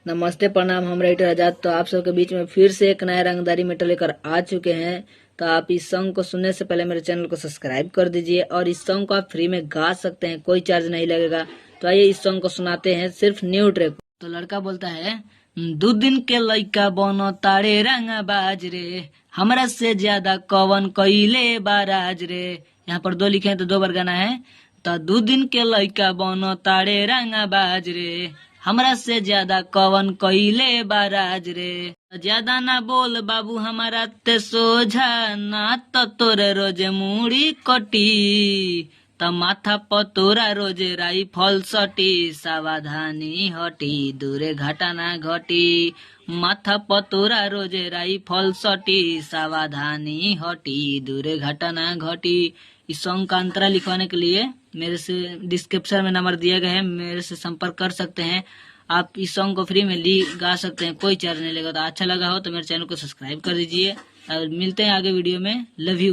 नमस्ते प्रणाम, हम राइटर आजाद। तो आप सबके बीच में फिर से एक नया रंगदारी मेटर लेकर आ चुके हैं। तो आप इस सॉन्ग को सुनने से पहले मेरे चैनल को सब्सक्राइब कर दीजिए और इस सॉन्ग को आप फ्री में गा सकते हैं, कोई चार्ज नहीं लगेगा। तो आइए इस सॉन्ग को सुनाते हैं, सिर्फ न्यू ट्रैक। तो लड़का बोलता है, 2 दिन के लइका बनो तारे रंगा बाज रे, हमरा से ज्यादा कवन कइले बाराज रे। यहाँ पर 2 लिखे हैं तो 2 बार गाना है। तो 2 दिन के लइका बनो तारे रंगा बाज रे, हमरा से ज्यादा कवन कइले बाराज रे। ज्यादा ना बोल बाबू हमारा ते सोझा, ना तो तोरे रोजे मुड़ी कटी, त माथा पतोरा रोजे राइफल सटी, सावधानी हटी दूरे घटना घटी। माथा पतोरा रोजे राइफल सटी, सावधानी हटी दूरे घटना घटी। इस सॉन्ग का अंतरा लिखवाने के लिए मेरे से डिस्क्रिप्शन में नंबर दिया गया है, मेरे से संपर्क कर सकते हैं। आप इस सॉन्ग को फ्री में गा सकते हैं, कोई चार्ज नहीं लगेगा। तो अच्छा लगा हो तो मेरे चैनल को सब्सक्राइब कर दीजिए और मिलते हैं आगे वीडियो में। Love you.